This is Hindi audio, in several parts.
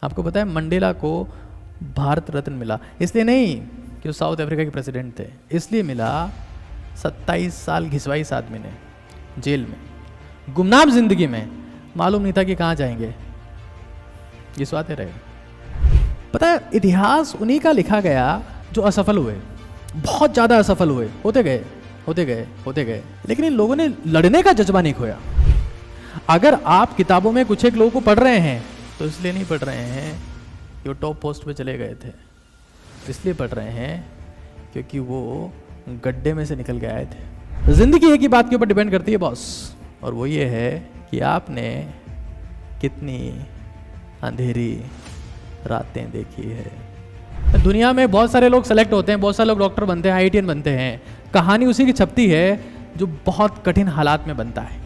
आपको पता है मंडेला को भारत रत्न मिला इसलिए नहीं कि वो साउथ अफ्रीका के प्रेसिडेंट थे, इसलिए मिला 27 साल घिसवाई इस आदमी ने जेल में, गुमनाम जिंदगी में, मालूम नहीं था कि कहाँ जाएंगे, घिसवाते रहे। पता है इतिहास उन्हीं का लिखा गया जो असफल हुए, बहुत ज़्यादा असफल हुए, होते गए, लेकिन इन लोगों ने लड़ने का जज्बा नहीं खोया। अगर आप किताबों में कुछ एक लोगों को पढ़ रहे हैं तो इसलिए नहीं पढ़ रहे हैं कि वो टॉप पोस्ट पे चले गए थे, इसलिए पढ़ रहे हैं क्योंकि वो गड्ढे में से निकल के आए थे। जिंदगी एक ही बात के ऊपर डिपेंड करती है बॉस, और वो ये है कि आपने कितनी अंधेरी रातें देखी है। दुनिया में बहुत सारे लोग सेलेक्ट होते हैं, बहुत सारे लोग डॉक्टर बनते हैं, IITian बनते हैं, कहानी उसी की छपती है जो बहुत कठिन हालात में बनता है।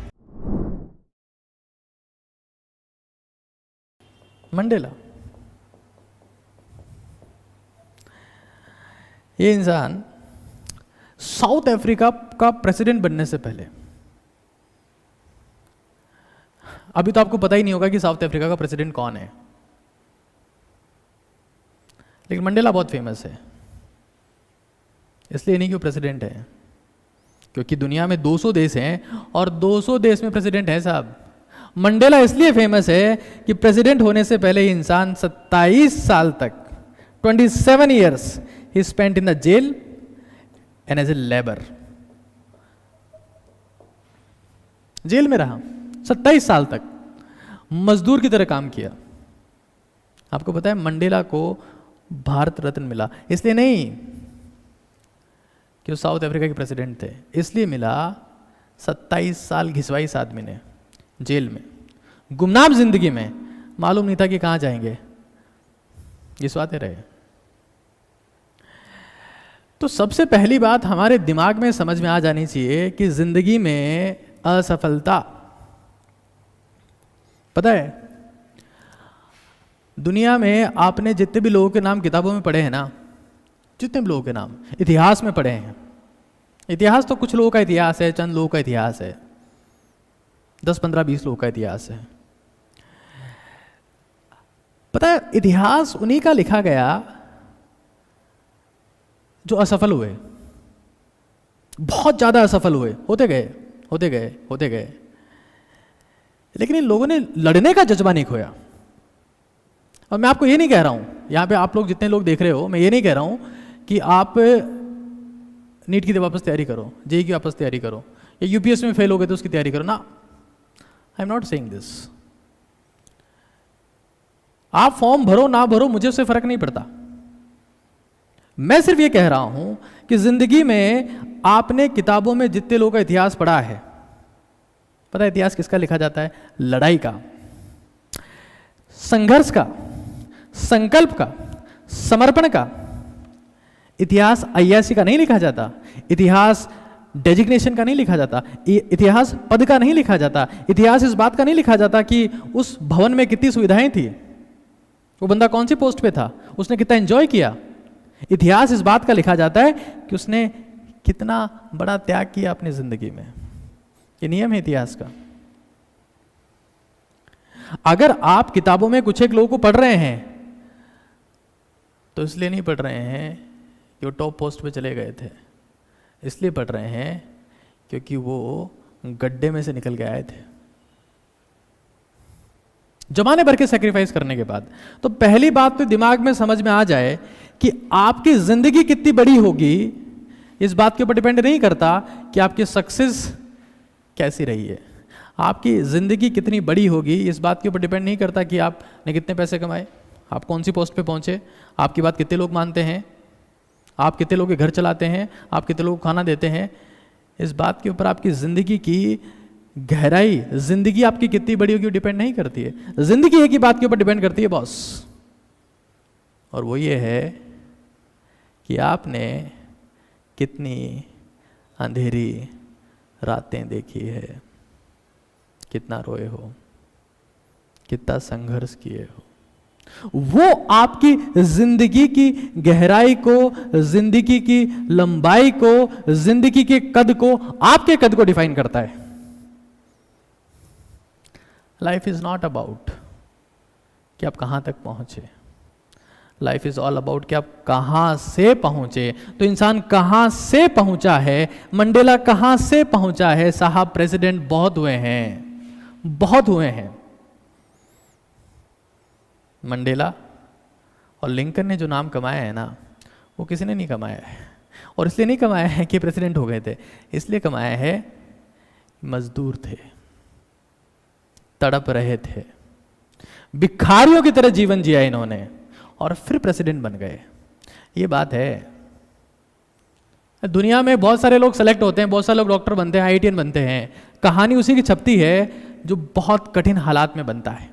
मंडेला ये इंसान साउथ अफ्रीका का प्रेसिडेंट बनने से पहले, अभी तो आपको पता ही नहीं होगा कि साउथ अफ्रीका का प्रेसिडेंट कौन है, लेकिन मंडेला बहुत फेमस है। इसलिए नहीं कि वो प्रेसिडेंट है, क्योंकि दुनिया में 200 देश हैं और 200 देश में प्रेसिडेंट है साहब। मंडेला इसलिए फेमस है कि प्रेसिडेंट होने से पहले ही इंसान 27 साल तक 27 years he spent in the jail and as a labor, jail में रहा 27 साल तक, मजदूर की तरह काम किया। आपको पता है मंडेला को भारत रत्न मिला इसलिए नहीं कि वो साउथ अफ्रीका के प्रेसिडेंट थे, इसलिए मिला 27 साल घिसवाई इस आदमी ने जेल में, गुमनाम जिंदगी में, मालूम नहीं था कि कहाँ जाएंगे, घिसवाते रहे। तो सबसे पहली बात हमारे दिमाग में समझ में आ जानी चाहिए कि जिंदगी में असफलता, पता है दुनिया में आपने जितने भी लोगों के नाम किताबों में पढ़े हैं ना, जितने भी लोगों के नाम इतिहास में पढ़े हैं, इतिहास तो कुछ लोगों का इतिहास है, चंद लोगों का इतिहास है, 10, 15, 20 लोगों का इतिहास है। पता है इतिहास उन्हीं का लिखा गया जो असफल हुए, बहुत ज्यादा असफल हुए, होते गए, लेकिन इन लोगों ने लड़ने का जज्बा नहीं खोया। और मैं आपको ये नहीं कह रहा हूं, यहां पे आप लोग जितने लोग देख रहे हो, मैं ये नहीं कह रहा हूं कि आप नीट की वापस तैयारी करो, जेईई की वापस तैयारी करो, या यूपीएससी में फेल हो गए तो उसकी तैयारी करो ना। I am not saying this. आप फॉर्म भरो ना भरो मुझे उससे फर्क नहीं पड़ता। मैं सिर्फ ये कह रहा हूं कि जिंदगी में आपने किताबों में जितने लोगों का इतिहास पढ़ा है, पता है इतिहास किसका लिखा जाता है? लड़ाई का, संघर्ष का, संकल्प का, समर्पण का। इतिहास अय्यासी का नहीं लिखा जाता, इतिहास डेजिग्नेशन का नहीं लिखा जाता, इतिहास पद का नहीं लिखा जाता, इतिहास इस बात का नहीं लिखा जाता कि उस भवन में कितनी सुविधाएं थी, वो बंदा कौन सी पोस्ट पे था, उसने कितना एंजॉय किया। इतिहास इस बात का लिखा जाता है कि उसने कितना बड़ा त्याग किया अपनी जिंदगी में। ये नियम है इतिहास का। अगर आप किताबों में कुछ एक लोगों को पढ़ रहे हैं तो इसलिए नहीं पढ़ रहे हैं कि वो टॉप पोस्ट पे चले गए थे, इसलिए पढ़ रहे हैं क्योंकि वो गड्ढे में से निकल के आए थे जमाने भर के सैक्रिफाइस करने के बाद। तो पहली बात तो दिमाग में समझ में आ जाए कि आपकी जिंदगी कितनी बड़ी होगी इस बात के ऊपर डिपेंड नहीं करता कि आपकी सक्सेस कैसी रही है। आपकी जिंदगी कितनी बड़ी होगी इस बात के ऊपर डिपेंड नहीं करता कि आपने कितने पैसे कमाए, आप कौन सी पोस्ट पे पहुंचे, आपकी बात कितने लोग मानते हैं, आप कितने लोगों के घर चलाते हैं, आप कितने लोगों को खाना देते हैं। इस बात के ऊपर आपकी जिंदगी की गहराई, जिंदगी आपकी कितनी बड़ी होगी डिपेंड नहीं करती है। जिंदगी एक ही बात के ऊपर डिपेंड करती है बॉस, और वो ये है कि आपने कितनी अंधेरी रातें देखी है, कितना रोए हो, कितना संघर्ष किए हो। वो आपकी जिंदगी की गहराई को, जिंदगी की लंबाई को, जिंदगी के कद को, आपके कद को डिफाइन करता है। लाइफ इज नॉट अबाउट कि आप कहाँ तक पहुँचे। लाइफ इज ऑल अबाउट कि आप कहाँ से पहुँचे। तो इंसान कहाँ से पहुँचा है, मंडेला कहाँ से पहुँचा है। साहब प्रेसिडेंट बहुत हुए हैं, बहुत हुए हैं। मंडेला और लिंकन ने जो नाम कमाया है ना, वो किसी ने नहीं कमाया है। और इसलिए नहीं कमाया है कि प्रेसिडेंट हो गए थे, इसलिए कमाया है मजदूर थे, तड़प रहे थे, भिखारियों की तरह जीवन जिया इन्होंने और फिर प्रेसिडेंट बन गए। ये बात है। दुनिया में बहुत सारे लोग सेलेक्ट होते हैं, बहुत सारे लोग डॉक्टर बनते हैं, आईआईटीएन बनते हैं। कहानी उसी की छपती है जो बहुत कठिन हालात में बनता है।